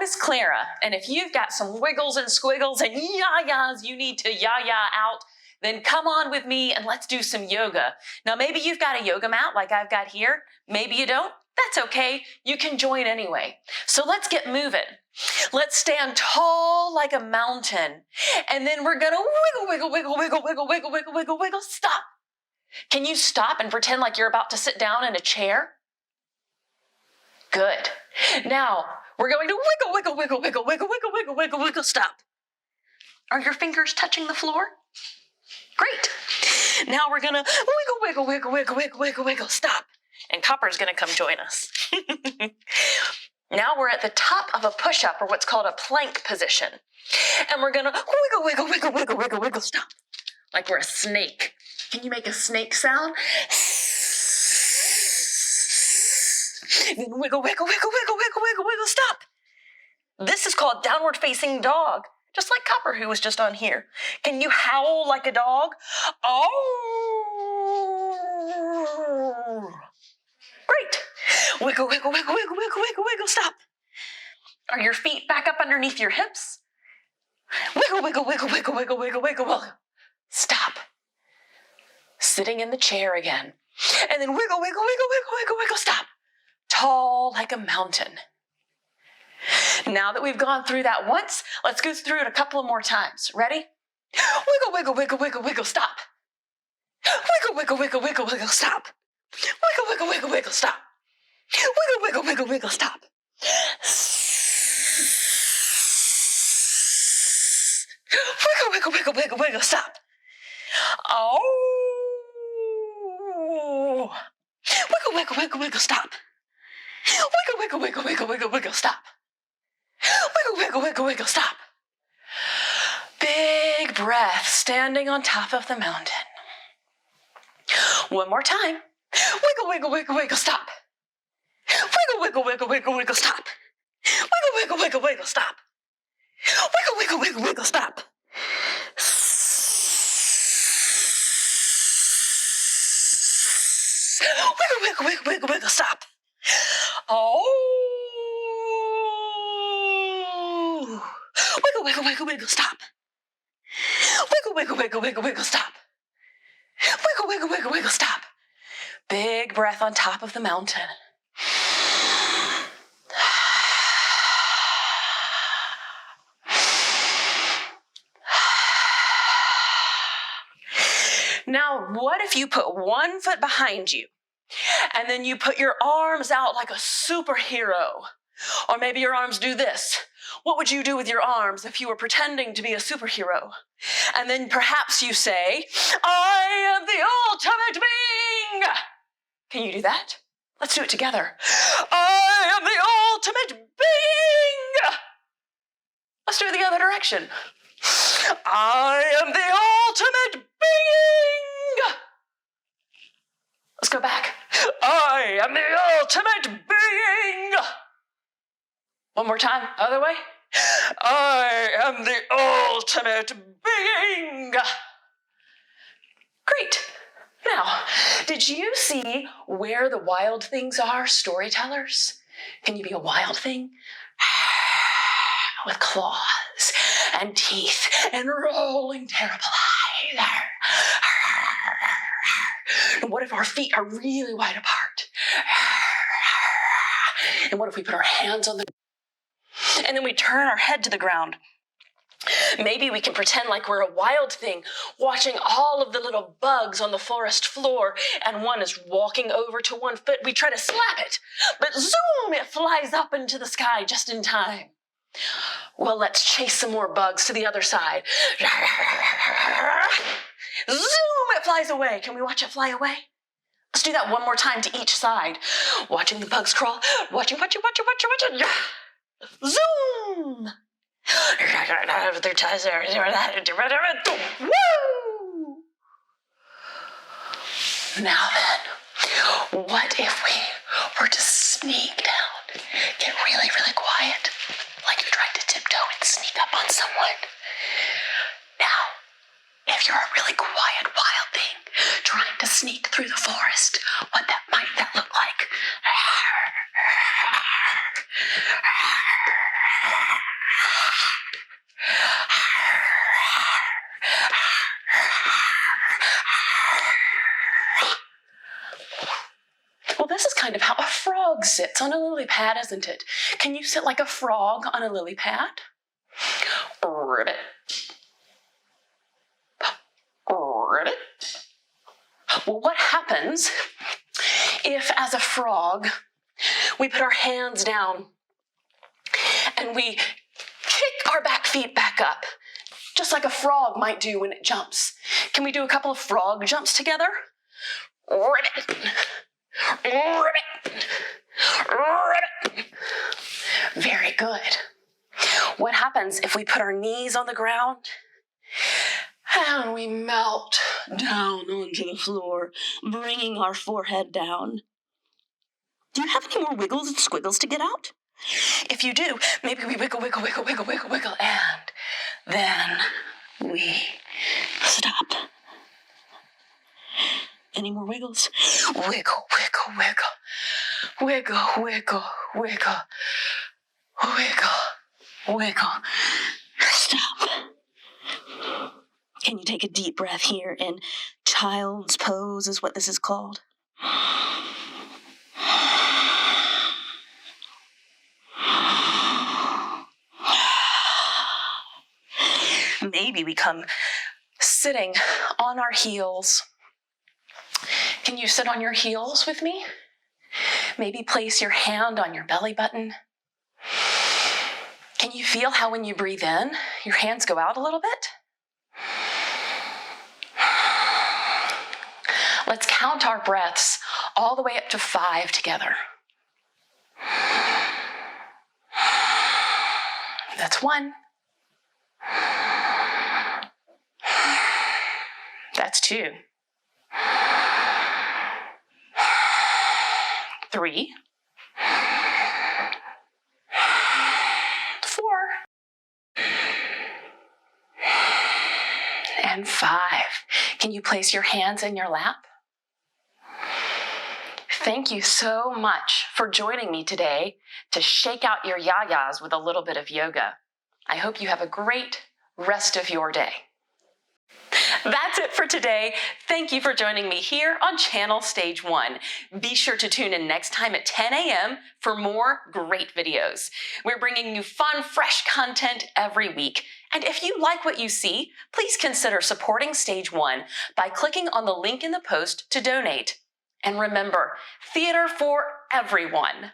is Clara, and if you've got some wiggles and squiggles and yah-yahs you need to yah-yah out, then come on with me and let's do some yoga. Now, maybe you've got a yoga mat like I've got here. Maybe you don't. That's okay. You can join anyway. So let's get moving. Let's stand tall like a mountain, and then we're gonna wiggle, wiggle, wiggle, wiggle, wiggle, wiggle, wiggle, wiggle, stop. Can you stop and pretend like you're about to sit down in a chair? Good. Now, we're going to wiggle, wiggle, wiggle, wiggle, wiggle, wiggle, wiggle, wiggle, wiggle, stop. Are your fingers touching the floor? Great. Now we're gonna wiggle, wiggle, wiggle, wiggle, wiggle, wiggle, wiggle, stop. And Copper's gonna come join us. Now we're at the top of a push-up, or what's called a plank position. And we're gonna wiggle, wiggle, wiggle, wiggle, wiggle, wiggle, stop. Like we're a snake. Can you make a snake sound? Then wiggle, wiggle, wiggle, wiggle, wiggle, wiggle, wiggle, stop. This is called downward facing dog, just like Copper, who was just on here. Can you howl like a dog? Oh! Great. Wiggle, wiggle, wiggle, wiggle, wiggle, wiggle, wiggle, stop. Are your feet back up underneath your hips? Wiggle, wiggle, wiggle, wiggle, wiggle, wiggle, wiggle, wiggle. Stop. Sitting in the chair again. And then wiggle, wiggle, wiggle, wiggle, wiggle, wiggle, stop. Tall like a mountain. Now that we've gone through that once, let's go through it a couple of more times. Ready? Wiggle, wiggle, wiggle, wiggle, wiggle, stop. Wiggle, wiggle, wiggle, wiggle, wiggle, stop. Wiggle, wiggle, wiggle, wiggle, stop. Wiggle, wiggle, wiggle, wiggle, stop. Wiggle, wiggle, wiggle, wiggle, wiggle, stop. Oh. Wiggle, wiggle, wiggle, wiggle, stop. Wiggle, wiggle, wiggle, wiggle, wiggle, wiggle, stop. Wiggle, wiggle, wiggle, wiggle, stop. Big breath, standing on top of the mountain. One more time. Wiggle, wiggle, wiggle, wiggle, stop. Wiggle, wiggle, wiggle, wiggle, wiggle, stop. Wiggle, wiggle, wiggle, wiggle, stop. Wiggle, wiggle, wiggle, wiggle, stop. Wiggle, wiggle, wiggle, wiggle, wiggle, stop. Oh. Wiggle, wiggle, wiggle, wiggle, stop. Wiggle, wiggle, wiggle, wiggle, wiggle, stop. Wiggle, wiggle, wiggle, wiggle, stop. Big breath on top of the mountain. Now, what if you put one foot behind you, and then you put your arms out like a superhero? Or maybe your arms do this. What would you do with your arms if you were pretending to be a superhero? And then perhaps you say, I am the ultimate being. Can you do that? Let's do it together. I am the ultimate being. Let's do it the other direction. I am the ultimate being. Let's go back. I am the ultimate being. One more time, other way. I am the ultimate being. Great. Now, did you see where the wild things are, storytellers? Can you be a wild thing? With claws and teeth and rolling terrible eyes. And what if our feet are really wide apart? And what if we put our hands on the and then we turn our head to the ground? Maybe we can pretend like we're a wild thing, watching all of the little bugs on the forest floor, and one is walking over to one foot. We try to slap it, but zoom, it flies up into the sky just in time. Well, let's chase some more bugs to the other side. Zoom, it flies away. Can we watch it fly away? Let's do that one more time to each side. Watching the bugs crawl, watching. Zoom! Woo! Now then, what if we were to sneak down, get really, really quiet, like you're trying to tiptoe and sneak up on someone? Now, if you're a really quiet, wild thing trying to sneak through the forest, what might that look like? Well, this is kind of how a frog sits on a lily pad, isn't it? Can you sit like a frog on a lily pad? Ribbit. Ribbit. Well, what happens if, as a frog, we put our hands down and we kick our back feet back up, just like a frog might do when it jumps? Can we do a couple of frog jumps together? Ribbit. Ribbit. Ribbit. Very good. What happens if we put our knees on the ground and we melt down onto the floor, bringing our forehead down? Do you have any more wiggles and squiggles to get out? If you do, maybe we wiggle, wiggle, wiggle, wiggle, wiggle, wiggle, and then we stop. Any more wiggles? Wiggle, wiggle, wiggle. Wiggle, wiggle, wiggle. Wiggle, wiggle. Stop. Can you take a deep breath here in child's pose is what this is called? Maybe we come sitting on our heels. Can you sit on your heels with me? Maybe place your hand on your belly button. Can you feel how when you breathe in, your hands go out a little bit? Let's count our breaths all the way up to 5 together. That's 1. That's 2. 3. 4. And 5. Can you place your hands in your lap? Thank you so much for joining me today to shake out your yayas with a little bit of yoga. I hope you have a great rest of your day. That's it for today. Thank you for joining me here on Channel StageONE. Be sure to tune in next time at 10 a.m. for more great videos. We're bringing you fun, fresh content every week. And if you like what you see, please consider supporting StageONE by clicking on the link in the post to donate. And remember, theater for everyone.